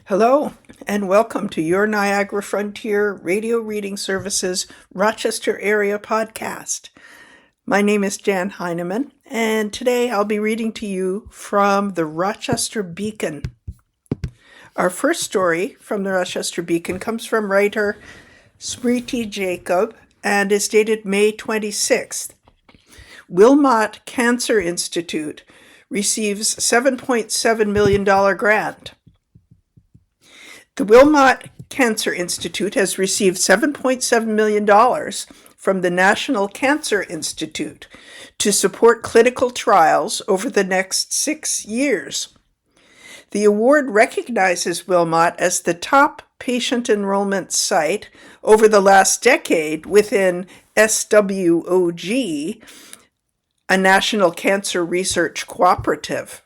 Hello, and welcome to your Niagara Frontier Radio Reading Services Rochester Area podcast. My name is Jan Heineman, and today I'll be reading to you from the Rochester Beacon. Our first story from the Rochester Beacon comes from writer Smriti Jacob and is dated May 26th. Wilmot Cancer Institute receives $7.7 million grant. The Wilmot Cancer Institute has received $7.7 million from the National Cancer Institute to support clinical trials over the next 6 years. The award recognizes Wilmot as the top patient enrollment site over the last decade within SWOG, a national cancer research cooperative.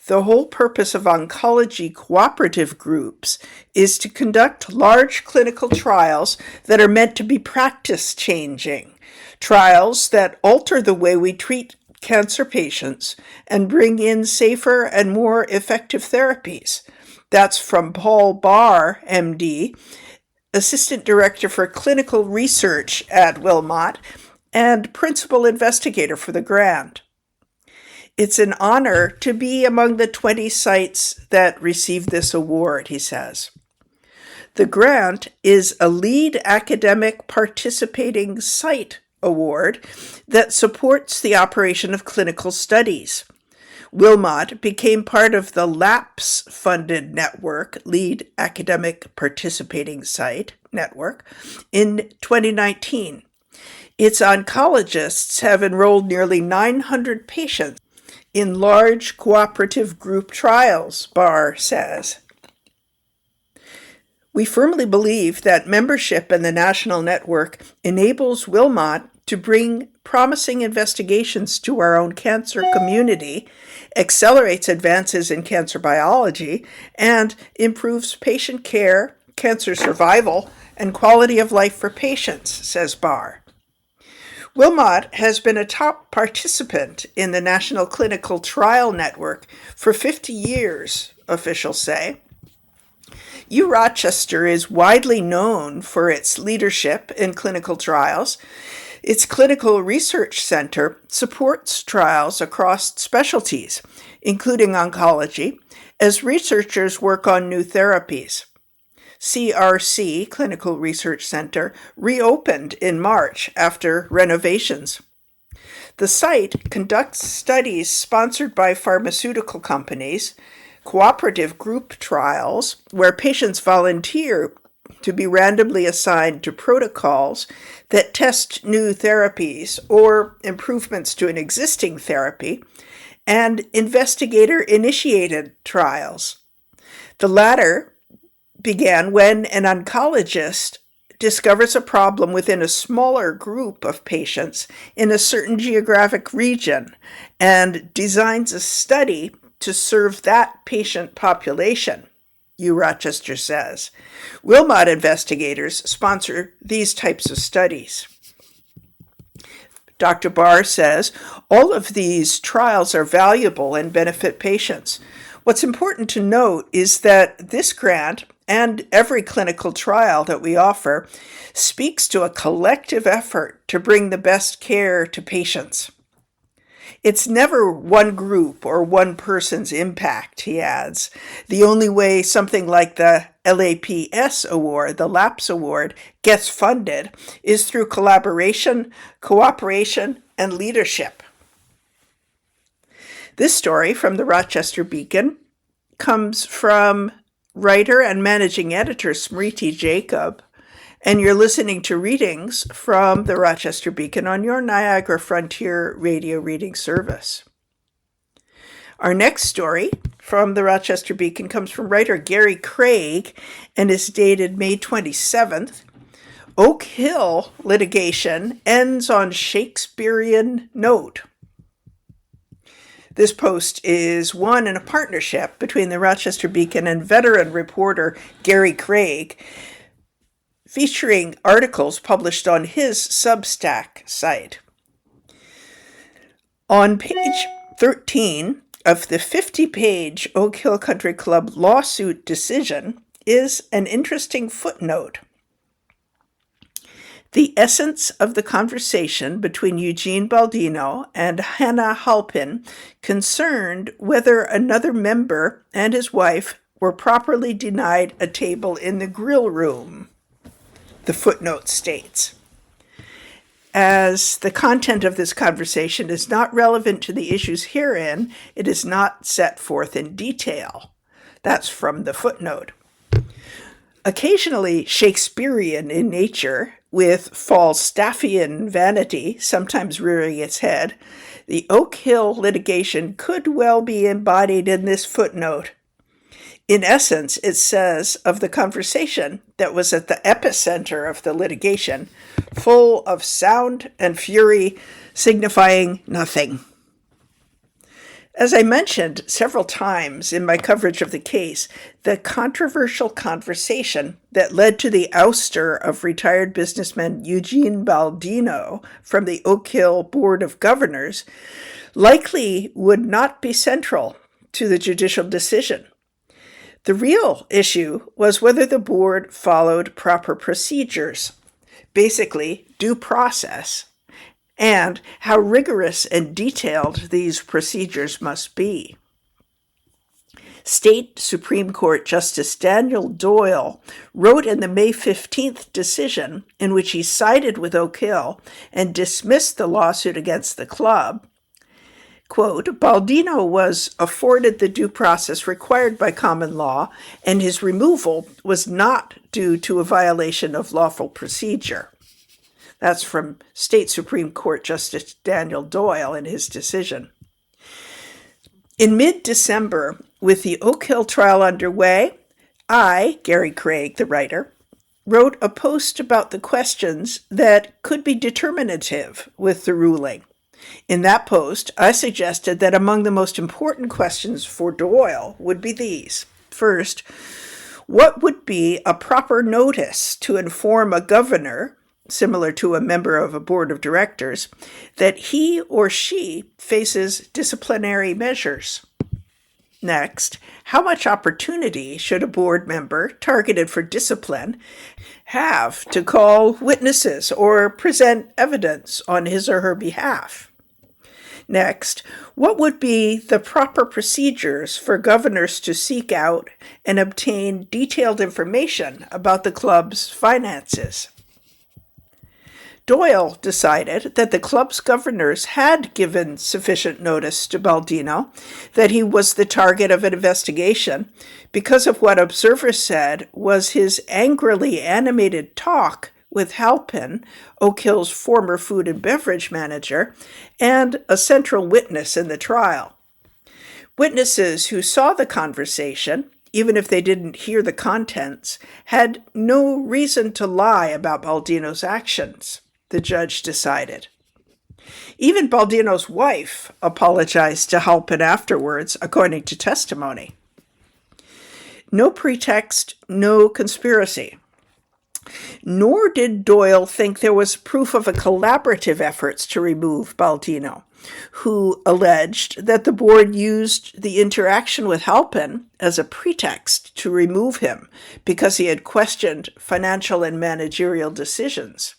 The whole purpose of oncology cooperative groups is to conduct large clinical trials that are meant to be practice-changing, trials that alter the way we treat cancer patients and bring in safer and more effective therapies. That's from Paul Barr, MD, Assistant Director for Clinical Research at Wilmot and Principal Investigator for the grant. It's an honor to be among the 20 sites that receive this award, he says. The grant is a lead academic participating site award that supports the operation of clinical studies. Wilmot became part of the LAPS-funded network, Lead Academic Participating Site Network, in 2019. Its oncologists have enrolled nearly 900 patients in large cooperative group trials, Barr says. We firmly believe that membership in the national network enables Wilmot to bring promising investigations to our own cancer community, accelerates advances in cancer biology, and improves patient care, cancer survival, and quality of life for patients, says Barr. Wilmot has been a top participant in the National Clinical Trial Network for 50 years, officials say. Rochester is widely known for its leadership in clinical trials. Its clinical research center supports trials across specialties, including oncology, as researchers work on new therapies. CRC, Clinical Research Center, reopened in March after renovations. The site conducts studies sponsored by pharmaceutical companies, cooperative group trials, where patients volunteer to be randomly assigned to protocols that test new therapies or improvements to an existing therapy, and investigator-initiated trials. The latter began when an oncologist discovers a problem within a smaller group of patients in a certain geographic region and designs a study to serve that patient population, Rochester says. Wilmot investigators sponsor these types of studies. Dr. Barr says all of these trials are valuable and benefit patients. What's important to note is that this grant and every clinical trial that we offer speaks to a collective effort to bring the best care to patients. It's never one group or one person's impact, he adds. The only way something like the LAPS award, the LAPS award, gets funded is through collaboration, cooperation, and leadership. This story from the Rochester Beacon comes from writer and managing editor Smriti Jacob, and you're listening to readings from the Rochester Beacon on your Niagara Frontier Radio Reading Service. Our next story from the Rochester Beacon comes from writer Gary Craig and is dated May 27th. Oak Hill litigation ends on Shakespearean note. This post is one in a partnership between the Rochester Beacon and veteran reporter Gary Craig, featuring articles published on his Substack site. On page 13 of the 50-page Oak Hill Country Club lawsuit decision is an interesting footnote. The essence of the conversation between Eugene Baldino and Hannah Halpin concerned whether another member and his wife were properly denied a table in the grill room, the footnote states. As the content of this conversation is not relevant to the issues herein, it is not set forth in detail. That's from the footnote. Occasionally Shakespearean in nature, with Falstaffian vanity sometimes rearing its head, the Oak Hill litigation could well be embodied in this footnote. In essence, it says of the conversation that was at the epicenter of the litigation, full of sound and fury, signifying nothing. As I mentioned several times in my coverage of the case, the controversial conversation that led to the ouster of retired businessman Eugene Baldino from the Oak Hill Board of Governors likely would not be central to the judicial decision. The real issue was whether the board followed proper procedures, basically due process, and how rigorous and detailed these procedures must be. State Supreme Court Justice Daniel Doyle wrote in the May 15th decision, in which he sided with Oak Hill and dismissed the lawsuit against the club, quote, Baldino was afforded the due process required by common law, and his removal was not due to a violation of lawful procedure. That's from State Supreme Court Justice Daniel Doyle in his decision. In mid-December, with the Oak Hill trial underway, I, Gary Craig, the writer, wrote a post about the questions that could be determinative with the ruling. In that post, I suggested that among the most important questions for Doyle would be these. First, what would be a proper notice to inform a governor, similar to a member of a board of directors, that he or she faces disciplinary measures? Next, how much opportunity should a board member targeted for discipline have to call witnesses or present evidence on his or her behalf? Next, what would be the proper procedures for governors to seek out and obtain detailed information about the club's finances? Doyle decided that the club's governors had given sufficient notice to Baldino that he was the target of an investigation because of what observers said was his angrily animated talk with Halpin, Oak Hill's former food and beverage manager, and a central witness in the trial. Witnesses who saw the conversation, even if they didn't hear the contents, had no reason to lie about Baldino's actions, the judge decided. Even Baldino's wife apologized to Halpin afterwards, according to testimony. No pretext, no conspiracy. Nor did Doyle think there was proof of a collaborative efforts to remove Baldino, who alleged that the board used the interaction with Halpin as a pretext to remove him because he had questioned financial and managerial decisions.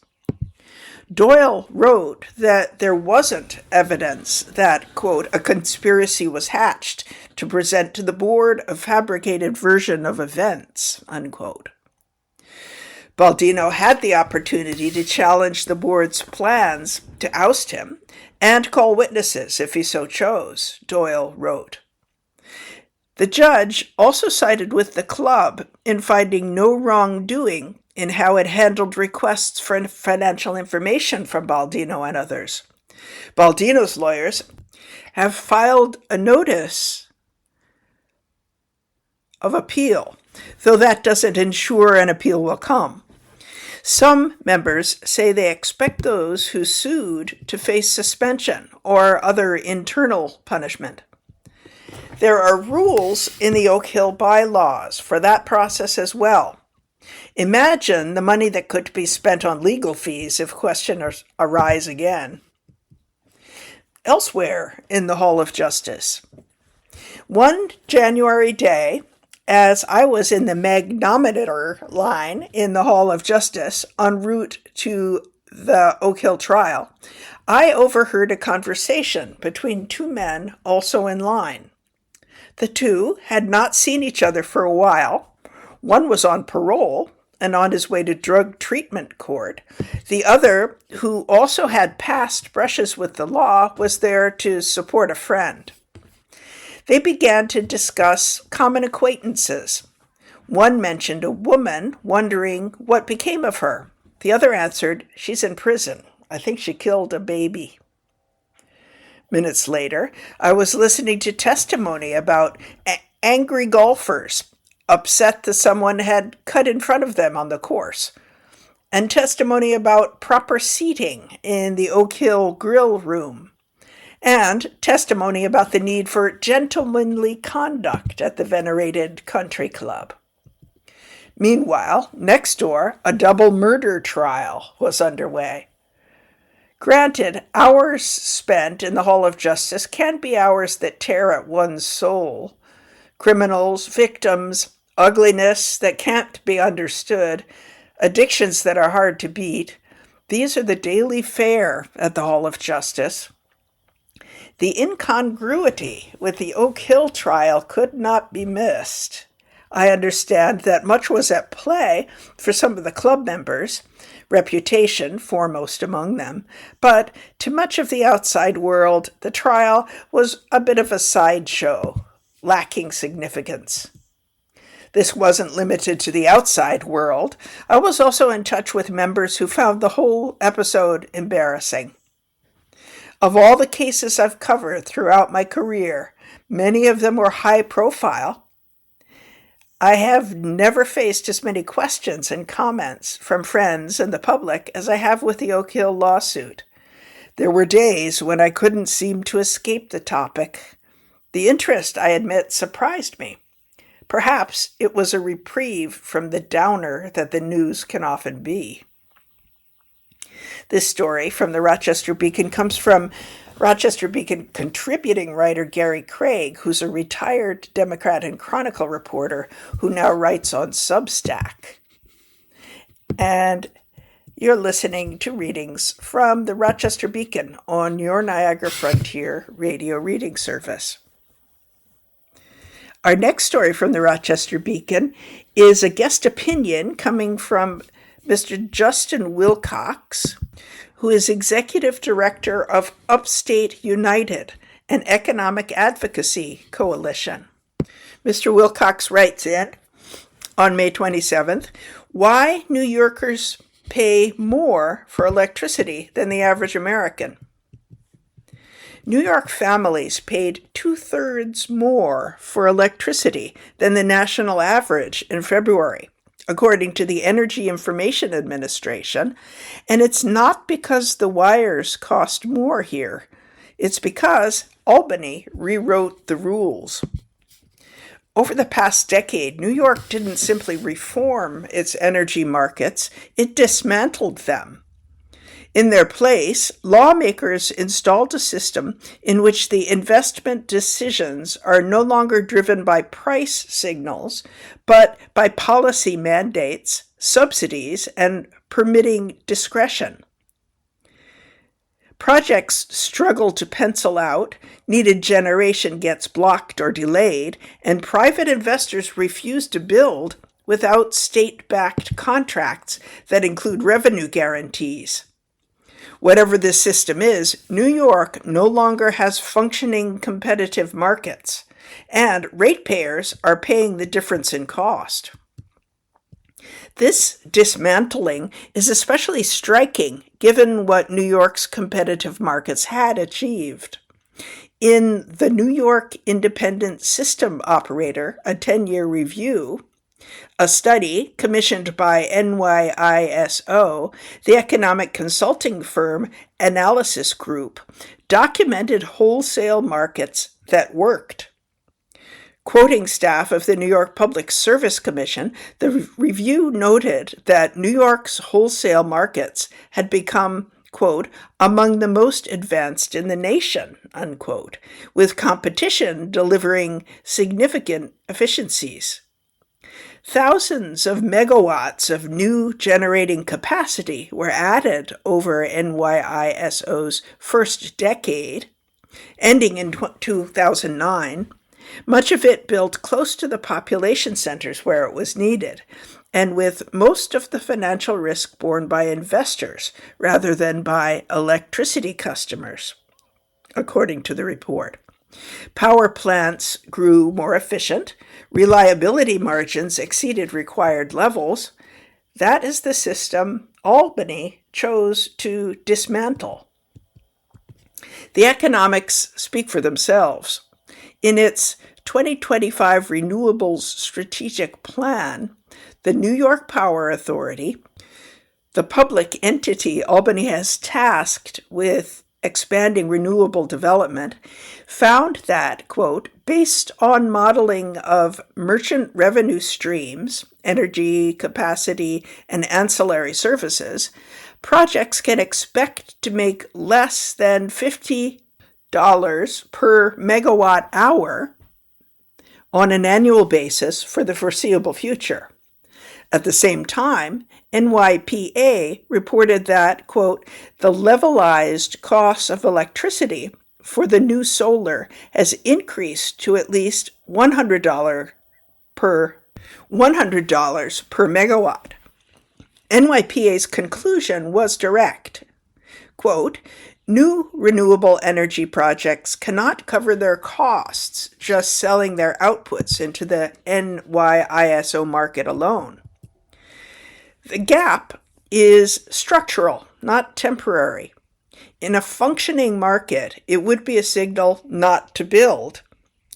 Doyle wrote that there wasn't evidence that, quote, a conspiracy was hatched to present to the board a fabricated version of events, unquote. Baldino had the opportunity to challenge the board's plans to oust him and call witnesses if he so chose, Doyle wrote. The judge also sided with the club in finding no wrongdoing in how it handled requests for financial information from Baldino and others. Baldino's lawyers have filed a notice of appeal, though that doesn't ensure an appeal will come. Some members say they expect those who sued to face suspension or other internal punishment. There are rules in the Oak Hill bylaws for that process as well. Imagine the money that could be spent on legal fees if questions arise again. Elsewhere in the Hall of Justice, One January day, as I was in the magnetometer line in the Hall of Justice en route to the Oak Hill trial, I overheard a conversation between two men also in line. The two had not seen each other for a while. One was on parole and on his way to drug treatment court. The other, who also had past brushes with the law, was there to support a friend. They began to discuss common acquaintances. One mentioned a woman, wondering what became of her. The other answered, "She's in prison. I think she killed a baby." Minutes later, I was listening to testimony about angry golfers upset that someone had cut in front of them on the course, and testimony about proper seating in the Oak Hill grill room, and testimony about the need for gentlemanly conduct at the venerated country club. Meanwhile, next door, a double murder trial was underway. Granted, hours spent in the Hall of Justice can be hours that tear at one's soul. Criminals, victims, ugliness that can't be understood, addictions that are hard to beat. These are the daily fare at the Hall of Justice. The incongruity with the Oak Hill trial could not be missed. I understand that much was at play for some of the club members, reputation foremost among them, but to much of the outside world, the trial was a bit of a sideshow, lacking significance. This wasn't limited to the outside world. I was also in touch with members who found the whole episode embarrassing. Of all the cases I've covered throughout my career, many of them were high profile. I have never faced as many questions and comments from friends and the public as I have with the Oak Hill lawsuit. There were days when I couldn't seem to escape the topic. The interest, I admit, surprised me. Perhaps it was a reprieve from the downer that the news can often be. This story from the Rochester Beacon comes from Rochester Beacon contributing writer Gary Craig, who's a retired Democrat and Chronicle reporter who now writes on Substack. And you're listening to readings from the Rochester Beacon on your Niagara Frontier radio reading service. Our next story from the Rochester Beacon is a guest opinion coming from Mr. Justin Wilcox, who is Executive Director of Upstate United, an economic advocacy coalition. Mr. Wilcox writes in on May 27th, why New Yorkers pay more for electricity than the average American. New York families paid 2/3 more for electricity than the national average in February, according to the Energy Information Administration, and it's not because the wires cost more here. It's because Albany rewrote the rules. Over the past decade, New York didn't simply reform its energy markets, it dismantled them. In their place, lawmakers installed a system in which the investment decisions are no longer driven by price signals, but by policy mandates, subsidies, and permitting discretion. Projects struggle to pencil out, needed generation gets blocked or delayed, and private investors refuse to build without state-backed contracts that include revenue guarantees. Whatever this system is, New York no longer has functioning competitive markets, and ratepayers are paying the difference in cost. This dismantling is especially striking given what New York's competitive markets had achieved. In the New York Independent System Operator, a 10-year review, a study commissioned by NYISO, the economic consulting firm Analysis Group, documented wholesale markets that worked. Quoting staff of the New York Public Service Commission, the review noted that New York's wholesale markets had become, quote, among the most advanced in the nation, unquote, with competition delivering significant efficiencies. Thousands of megawatts of new generating capacity were added over NYISO's first decade, ending in 2009, much of it built close to the population centers where it was needed, and with most of the financial risk borne by investors rather than by electricity customers, according to the report. Power plants grew more efficient, reliability margins exceeded required levels. That is the system Albany chose to dismantle. The economics speak for themselves. In its 2025 Renewables Strategic Plan, the New York Power Authority, the public entity Albany has tasked with expanding renewable development, found that, quote, based on modeling of merchant revenue streams, energy, capacity, and ancillary services, projects can expect to make less than $50 per megawatt hour on an annual basis for the foreseeable future. At the same time, NYPA reported that, quote, the levelized cost of electricity for the new solar has increased to at least $100 per megawatt. NYPA's conclusion was direct. Quote, new renewable energy projects cannot cover their costs just selling their outputs into the NYISO market alone. The gap is structural, not temporary. In a functioning market, it would be a signal not to build.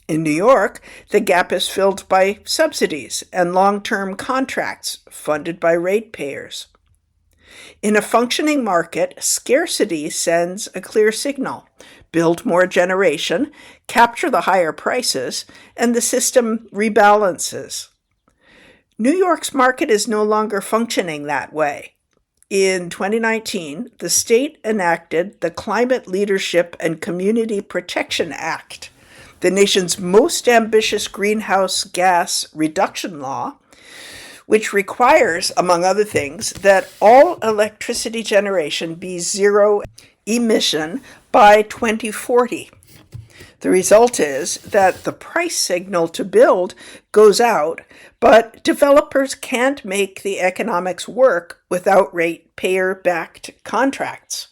In New York, the gap is filled by subsidies and long-term contracts funded by ratepayers. In a functioning market, scarcity sends a clear signal. Build more generation, capture the higher prices, and the system rebalances. New York's market is no longer functioning that way. In 2019, the state enacted the Climate Leadership and Community Protection Act, the nation's most ambitious greenhouse gas reduction law, which requires, among other things, that all electricity generation be zero emission by 2040. The result is that the price signal to build goes out, but developers can't make the economics work without ratepayer-backed contracts.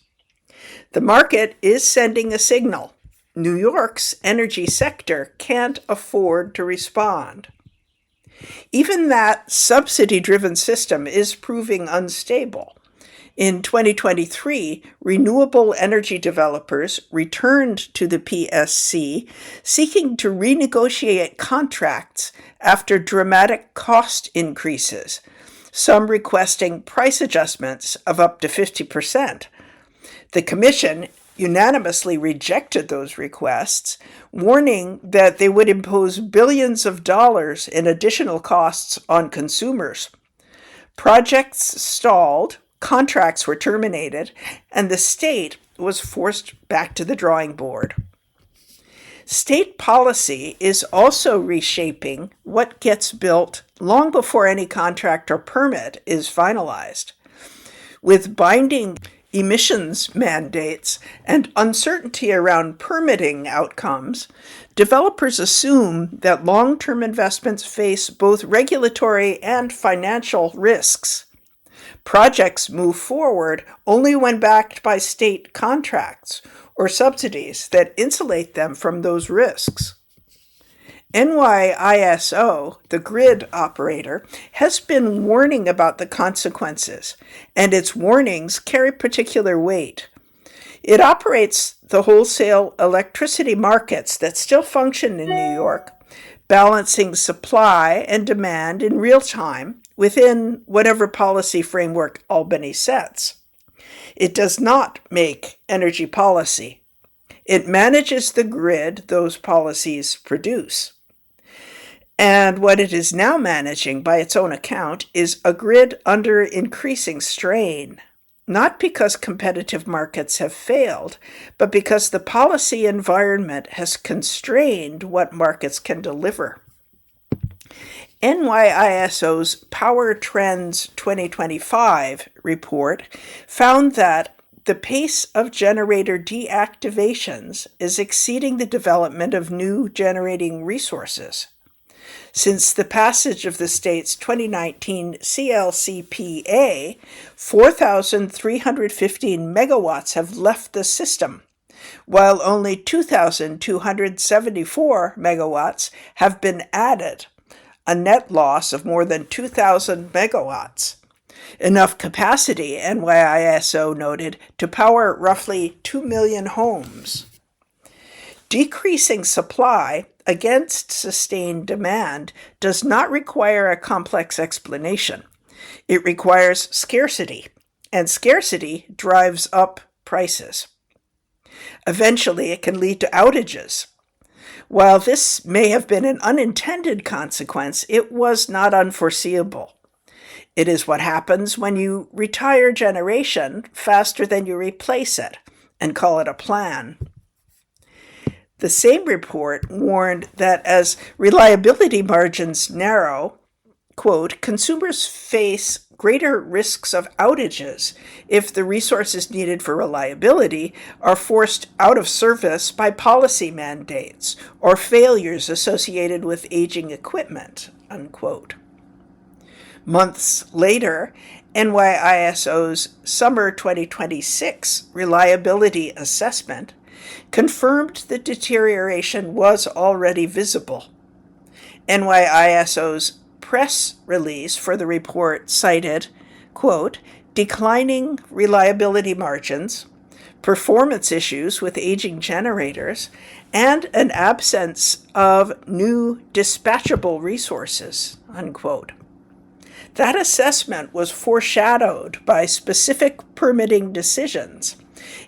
The market is sending a signal. New York's energy sector can't afford to respond. Even that subsidy-driven system is proving unstable. In 2023, renewable energy developers returned to the PSC seeking to renegotiate contracts after dramatic cost increases, some requesting price adjustments of up to 50%. The Commission unanimously rejected those requests, warning that they would impose billions of dollars in additional costs on consumers. Projects stalled, contracts were terminated, and the state was forced back to the drawing board. State policy is also reshaping what gets built long before any contract or permit is finalized. With binding emissions mandates and uncertainty around permitting outcomes, developers assume that long-term investments face both regulatory and financial risks. Projects move forward only when backed by state contracts or subsidies that insulate them from those risks. NYISO, the grid operator, has been warning about the consequences, and its warnings carry particular weight. It operates the wholesale electricity markets that still function in New York, balancing supply and demand in real time within whatever policy framework Albany sets. It does not make energy policy. It manages the grid those policies produce. And what it is now managing, by its own account, is a grid under increasing strain. not because competitive markets have failed, but because the policy environment has constrained what markets can deliver. NYISO's Power Trends 2025 report found that the pace of generator deactivations is exceeding the development of new generating resources. Since the passage of the state's 2019 CLCPA, 4,315 megawatts have left the system, while only 2,274 megawatts have been added, a net loss of more than 2,000 megawatts. Enough capacity, NYISO noted, to power roughly 2 million homes. Decreasing supply against sustained demand does not require a complex explanation. It requires scarcity, and scarcity drives up prices. Eventually, it can lead to outages. While this may have been an unintended consequence, it was not unforeseeable. It is what happens when you retire generation faster than you replace it and call it a plan. The same report warned that as reliability margins narrow, quote, consumers face greater risks of outages if the resources needed for reliability are forced out of service by policy mandates or failures associated with aging equipment, unquote. Months later, NYISO's Summer 2026 Reliability Assessment confirmed the deterioration was already visible. NYISO's press release for the report cited, quote, declining reliability margins, performance issues with aging generators, and an absence of new dispatchable resources, unquote. That assessment was foreshadowed by specific permitting decisions.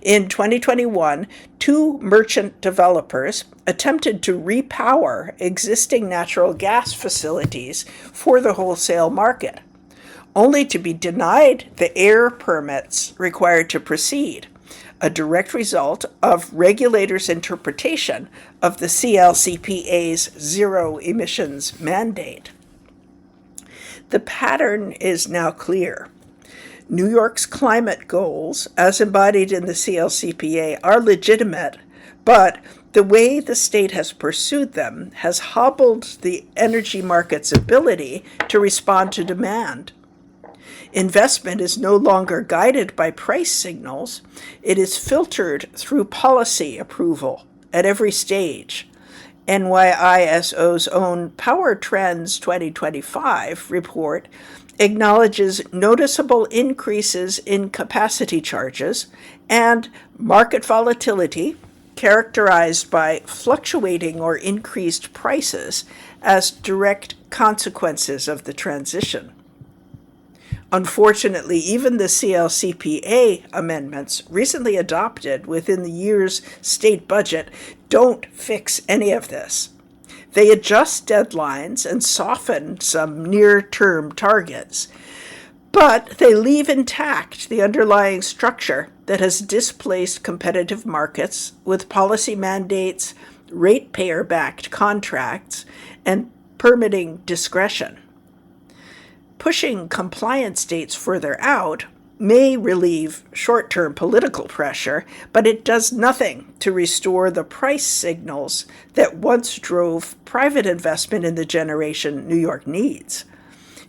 In 2021, 2 merchant developers attempted to repower existing natural gas facilities for the wholesale market, only to be denied the air permits required to proceed, a direct result of regulators' interpretation of the CLCPA's zero emissions mandate. The pattern is now clear. New York's climate goals, as embodied in the CLCPA, are legitimate, but the way the state has pursued them has hobbled the energy market's ability to respond to demand. Investment is no longer guided by price signals. It is filtered through policy approval at every stage. NYISO's own Power Trends 2025 report acknowledges noticeable increases in capacity charges and market volatility characterized by fluctuating or increased prices as direct consequences of the transition. Unfortunately, even the CLCPA amendments recently adopted within the year's state budget don't fix any of this. They adjust deadlines and soften some near-term targets, but they leave intact the underlying structure that has displaced competitive markets with policy mandates, ratepayer-backed contracts, and permitting discretion. Pushing compliance dates further out may relieve short-term political pressure, but it does nothing to restore the price signals that once drove private investment in the generation New York needs.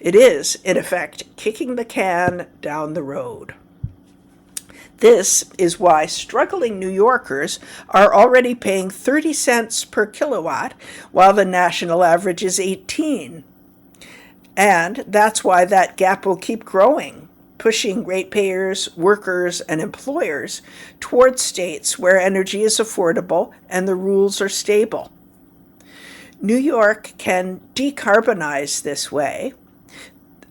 It is, in effect, kicking the can down the road. This is why struggling New Yorkers are already paying 30 cents per kilowatt, while the national average is 18. And that's why that gap will keep growing, pushing ratepayers, workers, and employers towards states where energy is affordable and the rules are stable. New York can decarbonize this way.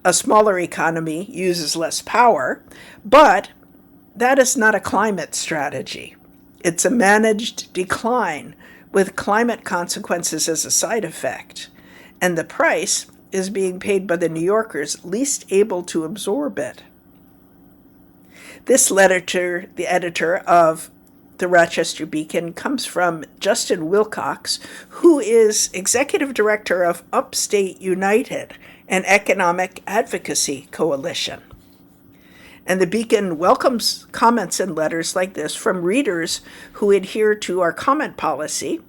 A smaller economy uses less power, but that is not a climate strategy. It's a managed decline with climate consequences as a side effect, and the price is being paid by the New Yorkers least able to absorb it. This letter, the editor of the Rochester Beacon, comes from Justin Wilcox, who is executive director of Upstate United, an economic advocacy coalition. And the Beacon welcomes comments and letters like this from readers who adhere to our comment policy,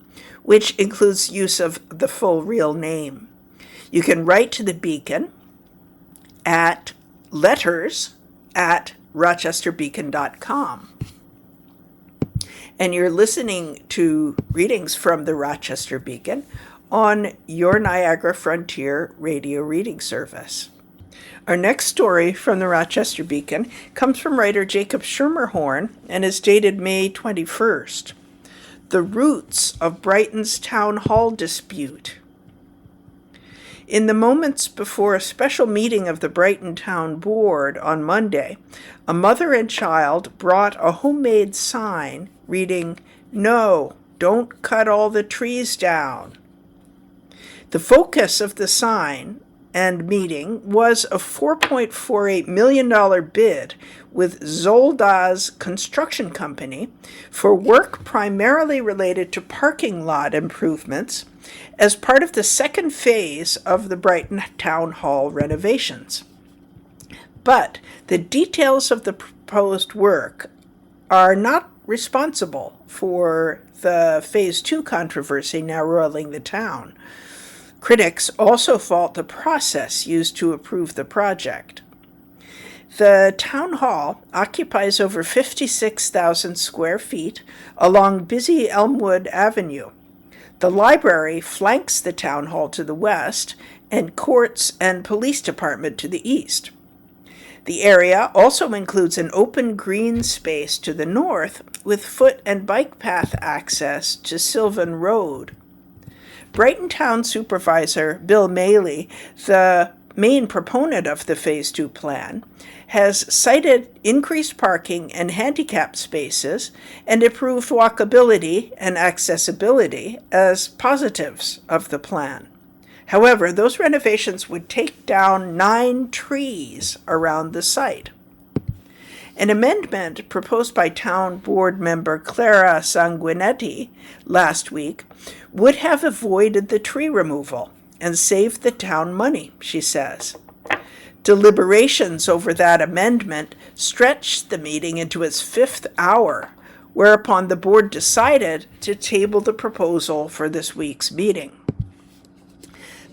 which includes use of the full real name. You can write to the Beacon at letters@rochesterbeacon.com. And you're listening to readings from the Rochester Beacon on your Niagara Frontier radio reading service. Our next story from the Rochester Beacon comes from writer Jacob Schermerhorn and is dated May 21st. The Roots of Brighton's Town Hall Dispute. In the moments before a special meeting of the Brighton Town Board on Monday, a mother and child brought a homemade sign reading, "No, don't cut all the trees down." The focus of the sign and meeting was a $4.48 million bid with Zoldaz Construction Company for work primarily related to parking lot improvements as part of the second phase of the Brighton Town Hall renovations. But the details of the proposed work are not responsible for the Phase 2 controversy now roiling the town. Critics also fault the process used to approve the project. The town hall occupies over 56,000 square feet along busy Elmwood Avenue. The library flanks the town hall to the west and courts and police department to the east. The area also includes an open green space to the north with foot and bike path access to Sylvan Road. Brighton Town Supervisor Bill Maley, the main proponent of the Phase 2 plan, has cited increased parking and handicap spaces and improved walkability and accessibility as positives of the plan. However, those renovations would take down 9 trees around the site. An amendment proposed by Town Board member Clara Sanguinetti last week would have avoided the tree removal and saved the town money, she says. Deliberations over that amendment stretched the meeting into its 5th hour, whereupon the board decided to table the proposal for this week's meeting.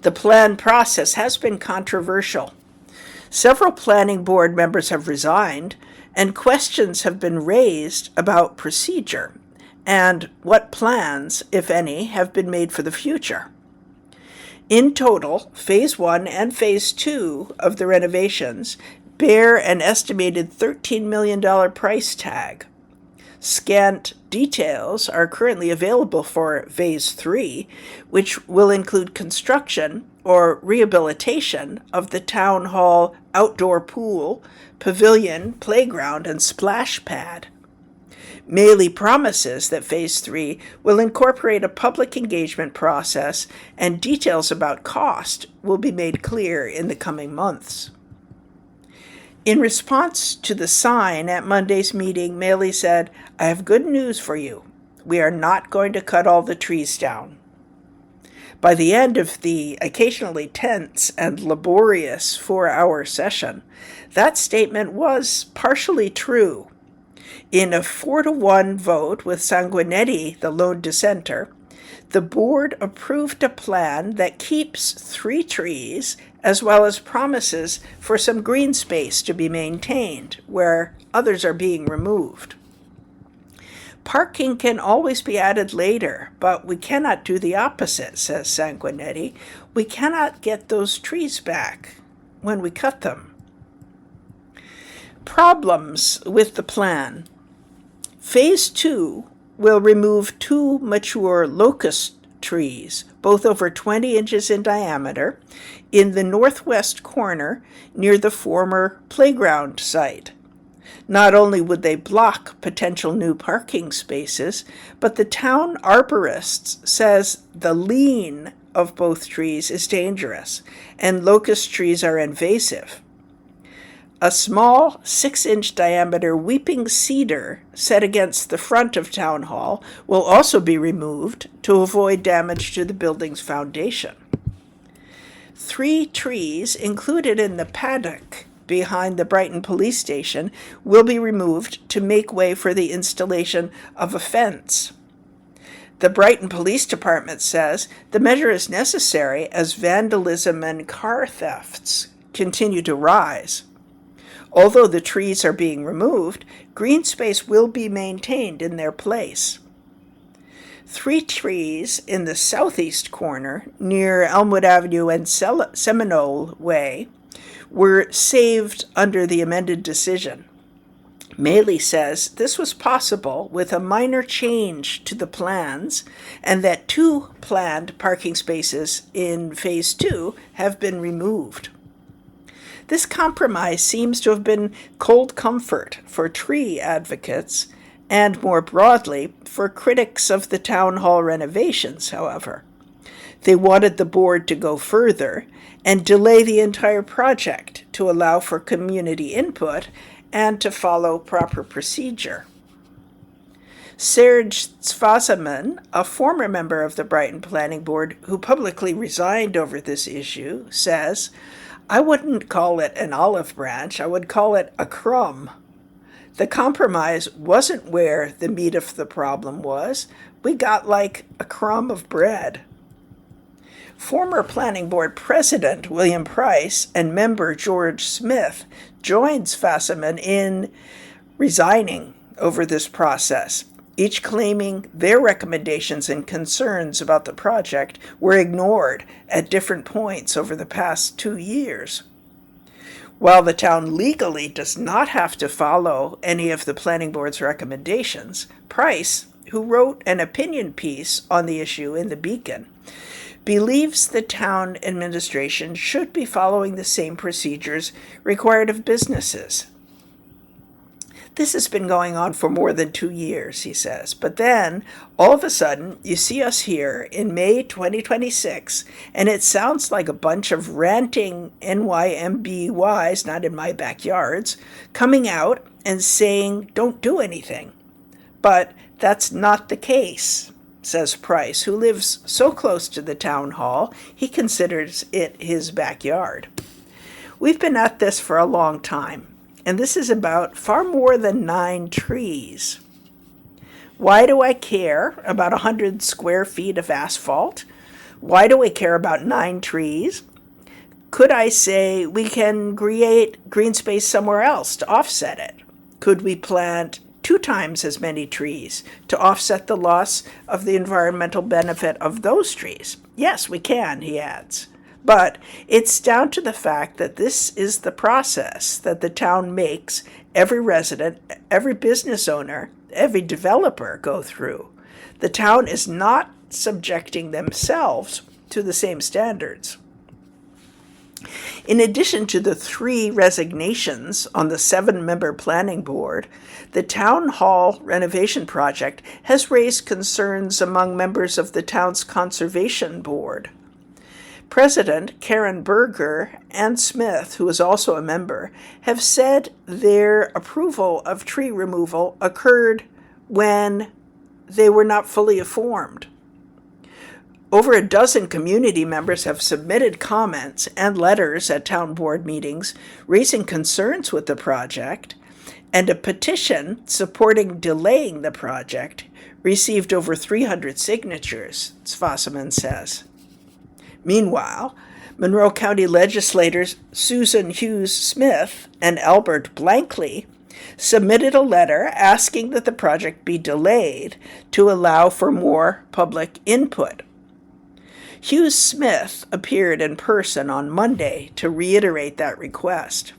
The plan process has been controversial. Several planning board members have resigned, and questions have been raised about procedure and what plans, if any, have been made for the future. In total, Phase 1 and Phase 2 of the renovations bear an estimated $13 million price tag. Scant details are currently available for Phase 3, which will include construction or rehabilitation of the town hall outdoor pool, pavilion, playground, and splash pad. Maley promises that Phase 3 will incorporate a public engagement process, and details about cost will be made clear in the coming months. In response to the sign at Monday's meeting, Maley said, "I have good news for you. We are not going to cut all the trees down." By the end of the occasionally tense and laborious 4-hour session, that statement was partially true. In a 4-1 vote with Sanguinetti, the lone dissenter, the board approved a plan that keeps 3 trees as well as promises for some green space to be maintained where others are being removed. Parking can always be added later, but we cannot do the opposite, says Sanguinetti. We cannot get those trees back when we cut them. Problems with the plan. Phase 2 will remove 2 mature locust trees, both over 20 inches in diameter, in the northwest corner near the former playground site. Not only would they block potential new parking spaces, but the town arborist says the lean of both trees is dangerous, and locust trees are invasive. A small 6-inch diameter weeping cedar set against the front of Town Hall will also be removed to avoid damage to the building's foundation. 3 trees included in the paddock behind the Brighton Police Station will be removed to make way for the installation of a fence. The Brighton Police Department says the measure is necessary as vandalism and car thefts continue to rise. Although the trees are being removed, green space will be maintained in their place. 3 trees in the southeast corner, near Elmwood Avenue and Seminole Way, were saved under the amended decision. Maley says this was possible with a minor change to the plans and that 2 planned parking spaces in Phase 2 have been removed. This compromise seems to have been cold comfort for tree advocates and, more broadly, for critics of the town hall renovations, however. They wanted the board to go further and delay the entire project to allow for community input and to follow proper procedure. Serge Svasaman, a former member of the Brighton Planning Board who publicly resigned over this issue, says, "I wouldn't call it an olive branch, I would call it a crumb. The compromise wasn't where the meat of the problem was. We got like a crumb of bread." Former Planning Board President William Price and member George Smith joined Svasaman in resigning over this process, each claiming their recommendations and concerns about the project were ignored at different points over the past 2 years. While the town legally does not have to follow any of the Planning Board's recommendations, Price, who wrote an opinion piece on the issue in the Beacon, believes the town administration should be following the same procedures required of businesses. This has been going on for more than 2 years, he says. But then, all of a sudden, you see us here in May 2026, and it sounds like a bunch of ranting NYMBYs, not in my backyards, coming out and saying, don't do anything. But that's not the case, says Price, who lives so close to the town hall, he considers it his backyard. We've been at this for a long time, and this is about far more than 9 trees. Why do I care about 100 square feet of asphalt? Why do I care about 9 trees? Could I say we can create green space somewhere else to offset it? Could we plant 2 times as many trees to offset the loss of the environmental benefit of those trees? Yes, we can, he adds. But it's down to the fact that this is the process that the town makes every resident, every business owner, every developer go through. The town is not subjecting themselves to the same standards. In addition to the 3 resignations on the 7-member planning board, the town hall renovation project has raised concerns among members of the town's conservation board. President Karen Berger and Smith, who is also a member, have said their approval of tree removal occurred when they were not fully informed. Over a dozen community members have submitted comments and letters at town board meetings raising concerns with the project, and a petition supporting delaying the project received over 300 signatures, Svasaman says. Meanwhile, Monroe County legislators Susan Hughes Smith and Albert Blankley submitted a letter asking that the project be delayed to allow for more public input. Hughes Smith appeared in person on Monday to reiterate that request.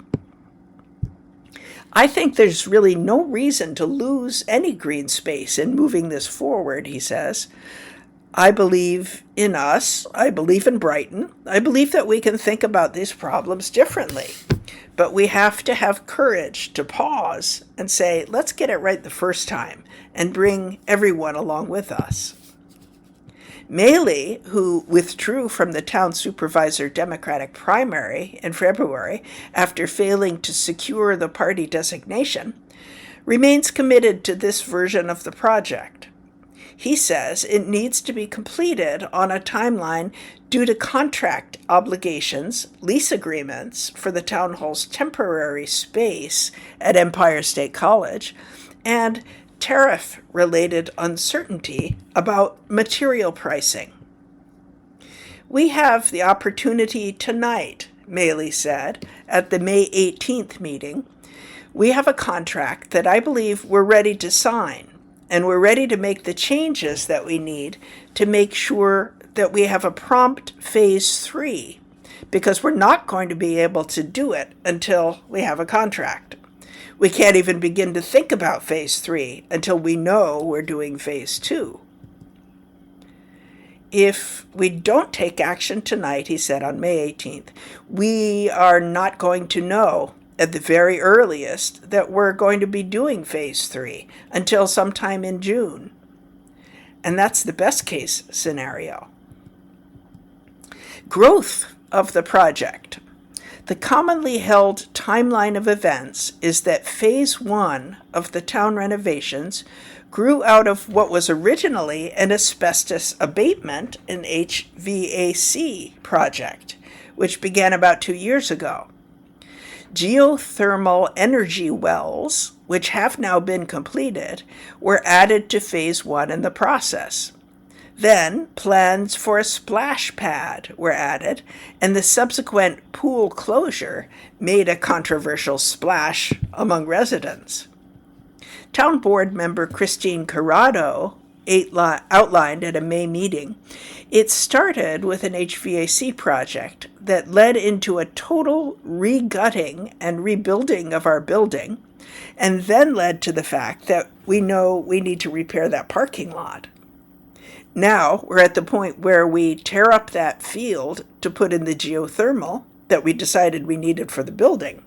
I think there's really no reason to lose any green space in moving this forward, he says. I believe in us. I believe in Brighton. I believe that we can think about these problems differently. But we have to have courage to pause and say, let's get it right the first time and bring everyone along with us. Maley, who withdrew from the town supervisor Democratic primary in February after failing to secure the party designation, remains committed to this version of the project. He says it needs to be completed on a timeline due to contract obligations, lease agreements for the town hall's temporary space at Empire State College, and tariff-related uncertainty about material pricing. We have the opportunity tonight, Maley said, at the May 18th meeting. We have a contract that I believe we're ready to sign, and we're ready to make the changes that we need to make sure that we have a prompt phase 3, because we're not going to be able to do it until we have a contract. We can't even begin to think about phase 3 until we know we're doing phase 2. If we don't take action tonight, he said on May 18th, we are not going to know at the very earliest that we're going to be doing phase 3 until sometime in June. And that's the best case scenario. Growth of the project. The commonly held timeline of events is that phase 1 of the town renovations grew out of what was originally an asbestos abatement and HVAC project, which began about 2 years ago. Geothermal energy wells, which have now been completed, were added to phase 1 in the process. Then, plans for a splash pad were added, and the subsequent pool closure made a controversial splash among residents. Town Board member Christine Corrado outlined at a May meeting, it started with an HVAC project that led into a total regutting and rebuilding of our building, and then led to the fact that we know we need to repair that parking lot. Now we're at the point where we tear up that field to put in the geothermal that we decided we needed for the building.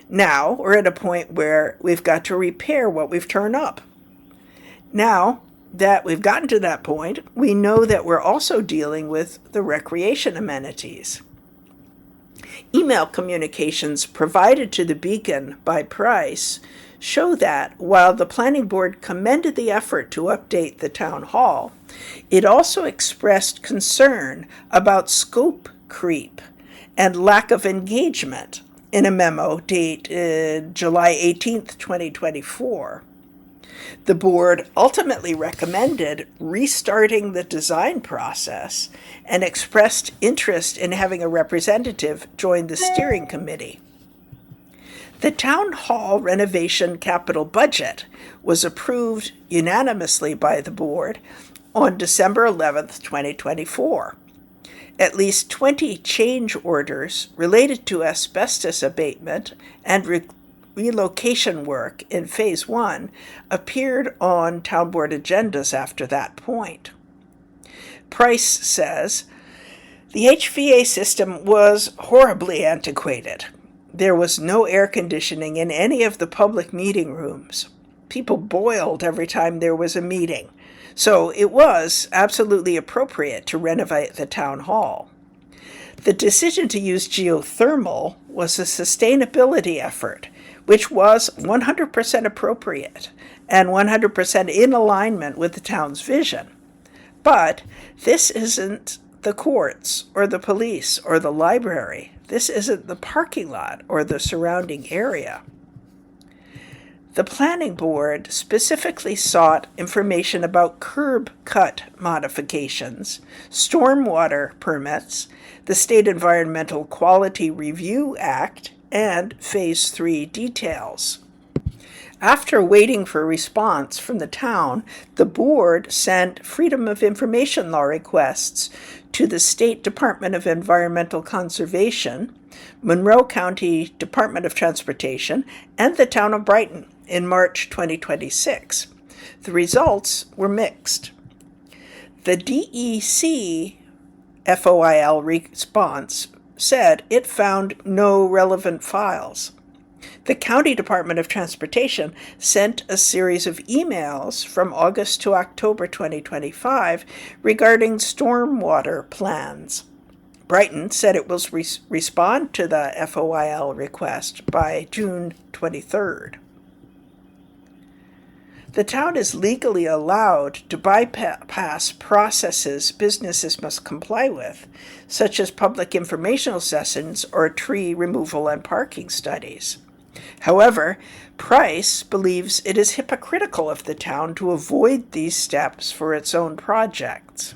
Now we're at a point where we've got to repair what we've torn up. Now that we've gotten to that point, we know that we're also dealing with the recreation amenities. Email communications provided to the Beacon by Price show that while the planning board commended the effort to update the town hall, it also expressed concern about scope creep and lack of engagement in a memo dated July 18th, 2024. The board ultimately recommended restarting the design process and expressed interest in having a representative join the steering committee. The town hall renovation capital budget was approved unanimously by the board on December 11th, 2024. At least 20 change orders related to asbestos abatement and relocation work in phase 1 appeared on town board agendas after that point. Price says, the HVAC system was horribly antiquated. There was no air conditioning in any of the public meeting rooms. People boiled every time there was a meeting. So it was absolutely appropriate to renovate the town hall. The decision to use geothermal was a sustainability effort, which was 100% appropriate and 100% in alignment with the town's vision. But this isn't the courts or the police or the library. This isn't the parking lot or the surrounding area. The planning board specifically sought information about curb cut modifications, stormwater permits, the State Environmental Quality Review Act, and Phase 3 details. After waiting for a response from the town, the board sent Freedom of Information Law requests to the State Department of Environmental Conservation, Monroe County Department of Transportation, and the town of Brighton in March 2026. The results were mixed. The DEC FOIL response said it found no relevant files. The County Department of Transportation sent a series of emails from August to October 2025 regarding stormwater plans. Brighton said it will respond to the FOIL request by June 23rd. The town is legally allowed to bypass processes businesses must comply with, such as public informational sessions or tree removal and parking studies. However, Price believes it is hypocritical of the town to avoid these steps for its own projects.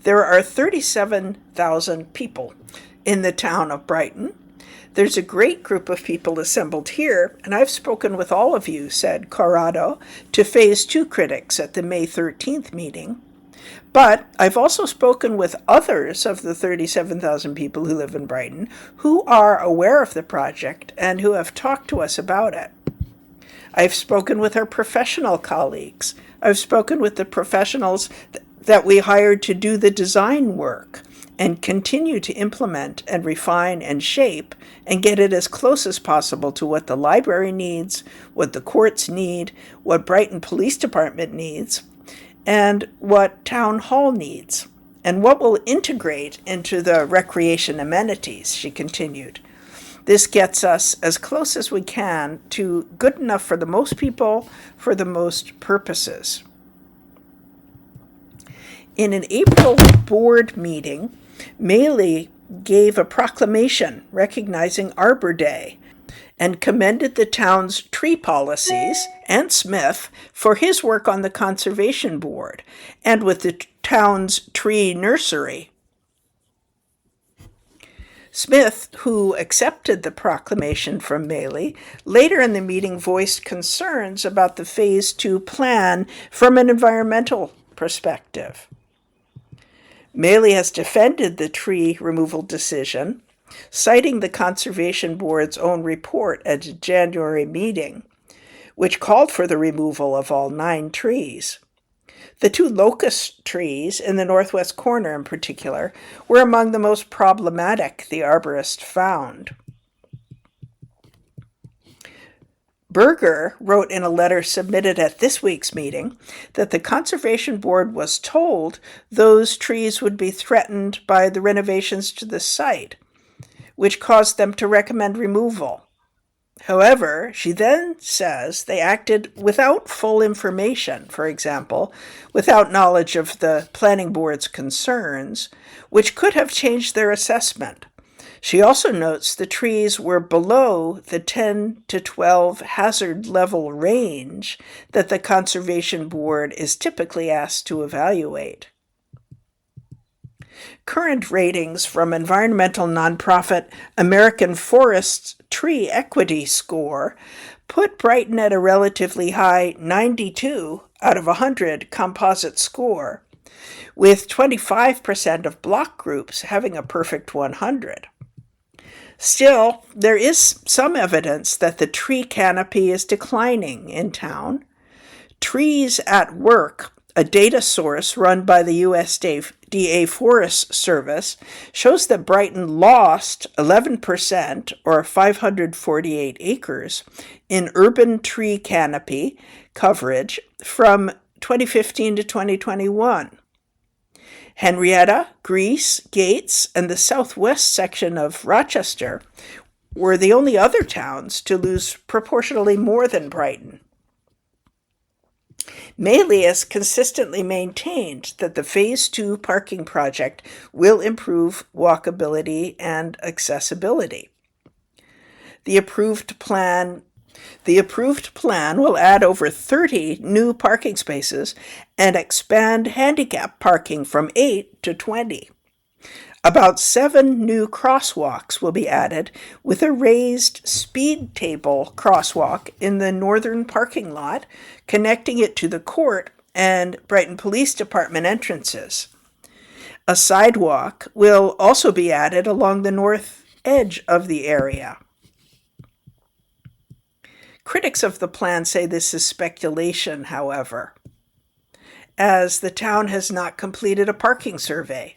There are 37,000 people in the town of Brighton. There's a great group of people assembled here, and I've spoken with all of you, said Corrado to Phase 2 critics at the May 13th meeting. But I've also spoken with others of the 37,000 people who live in Brighton who are aware of the project and who have talked to us about it. I've spoken with our professional colleagues. I've spoken with the professionals that we hired to do the design work and continue to implement and refine and shape and get it as close as possible to what the library needs, what the courts need, what Brighton Police Department needs, and what Town Hall needs, and what will integrate into the recreation amenities, she continued. This gets us as close as we can to good enough for the most people, for the most purposes. In an April board meeting, Maley gave a proclamation recognizing Arbor Day and commended the town's tree policies and Smith for his work on the conservation board and with the town's tree nursery. Smith, who accepted the proclamation from Maley, later in the meeting voiced concerns about the Phase 2 plan from an environmental perspective. Maley has defended the tree removal decision, citing the Conservation Board's own report at a January meeting, which called for the removal of all 9 trees. The 2 locust trees in the northwest corner in particular were among the most problematic the arborist found. Berger wrote in a letter submitted at this week's meeting that the Conservation Board was told those trees would be threatened by the renovations to the site, which caused them to recommend removal. However, she then says they acted without full information, for example, without knowledge of the Planning Board's concerns, which could have changed their assessment. She also notes the trees were below the 10 to 12 hazard level range that the Conservation Board is typically asked to evaluate. Current ratings from environmental nonprofit American Forest's Tree Equity Score put Brighton at a relatively high 92 out of 100 composite score, with 25% of block groups having a perfect 100. Still, there is some evidence that the tree canopy is declining in town. Trees at Work, a data source run by the USDA Forest Service, shows that Brighton lost 11%, or 548 acres, in urban tree canopy coverage from 2015 to 2021. Henrietta, Greece, Gates, and the southwest section of Rochester were the only other towns to lose proportionally more than Brighton. Maley has consistently maintained that the Phase 2 parking project will improve walkability and accessibility. The approved plan will add over 30 new parking spaces and expand handicap parking from 8 to 20. About 7 new crosswalks will be added, with a raised speed table crosswalk in the northern parking lot, connecting it to the court and Brighton Police Department entrances. A sidewalk will also be added along the north edge of the area. Critics of the plan say this is speculation, however, as the town has not completed a parking survey.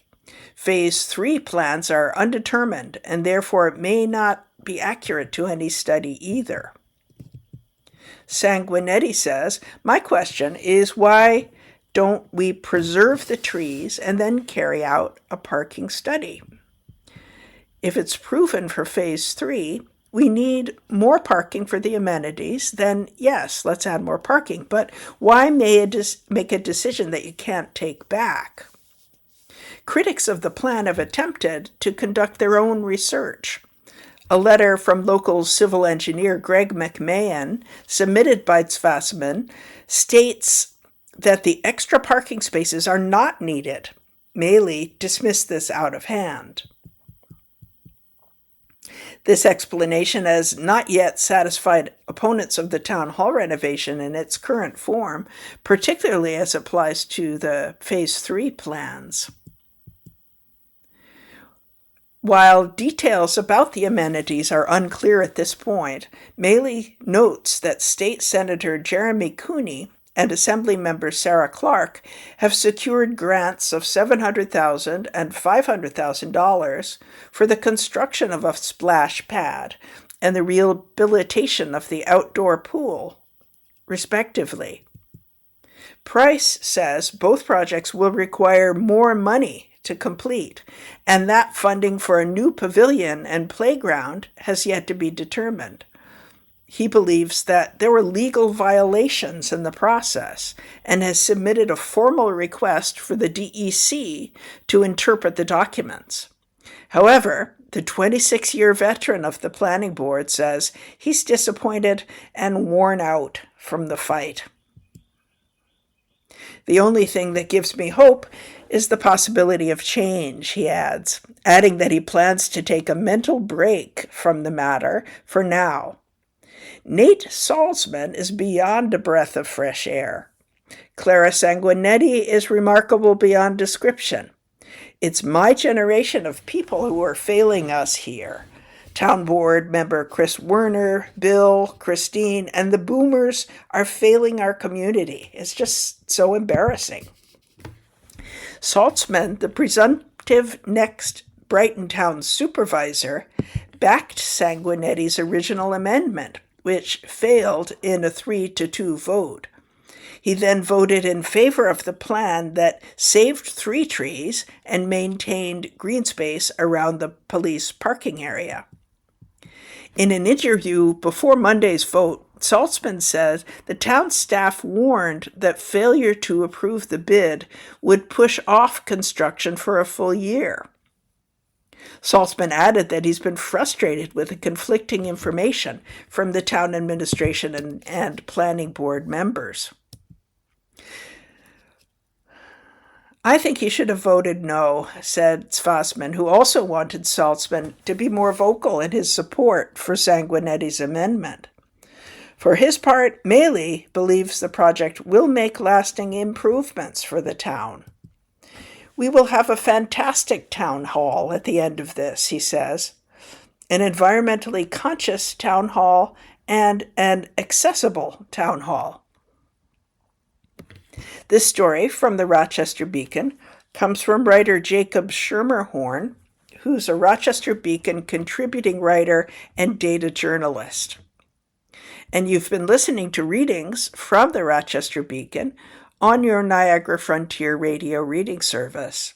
Phase 3 plans are undetermined and therefore may not be accurate to any study either. Sanguinetti says, my question is why don't we preserve the trees and then carry out a parking study? If it's proven for phase 3, we need more parking for the amenities, then yes, let's add more parking. But why make a decision that you can't take back? Critics of the plan have attempted to conduct their own research. A letter from local civil engineer Greg McMahon, submitted by Zvassman, states that the extra parking spaces are not needed. Maley dismissed this out of hand. This explanation has not yet satisfied opponents of the town hall renovation in its current form, particularly as it applies to the Phase 3 plans. While details about the amenities are unclear at this point, Maley notes that State Senator Jeremy Cooney and Assemblymember Sarah Clark have secured grants of $700,000 and $500,000 for the construction of a splash pad and the rehabilitation of the outdoor pool, respectively. Price says both projects will require more money to complete, and that funding for a new pavilion and playground has yet to be determined. He believes that there were legal violations in the process and has submitted a formal request for the DEC to interpret the documents. However, the 26-year veteran of the planning board says he's disappointed and worn out from the fight. The only thing that gives me hope is the possibility of change, he adds, adding that he plans to take a mental break from the matter for now. Nate Salzman is beyond a breath of fresh air. Clara Sanguinetti is remarkable beyond description. It's my generation of people who are failing us here. Town board member Chris Werner, Bill, Christine, and the boomers are failing our community. It's just so embarrassing. Saltzman, the presumptive next Brighton Town supervisor, backed Sanguinetti's original amendment, which failed in a 3-2 vote. He then voted in favor of the plan that saved 3 trees and maintained green space around the police parking area. In an interview before Monday's vote, Saltzman said the town staff warned that failure to approve the bid would push off construction for a full year. Saltzman added that he's been frustrated with the conflicting information from the town administration and planning board members. I think he should have voted no, said Zvassman, who also wanted Saltzman to be more vocal in his support for Sanguinetti's amendment. For his part, Maley believes the project will make lasting improvements for the town. We will have a fantastic town hall at the end of this, he says, an environmentally conscious town hall and an accessible town hall. This story from the Rochester Beacon comes from writer Jacob Schermerhorn, who's a Rochester Beacon contributing writer and data journalist. And you've been listening to readings from the Rochester Beacon on your Niagara Frontier Radio reading service.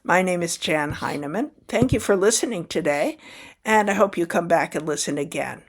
My name is Jan Heineman. Thank you for listening today, and I hope you come back and listen again.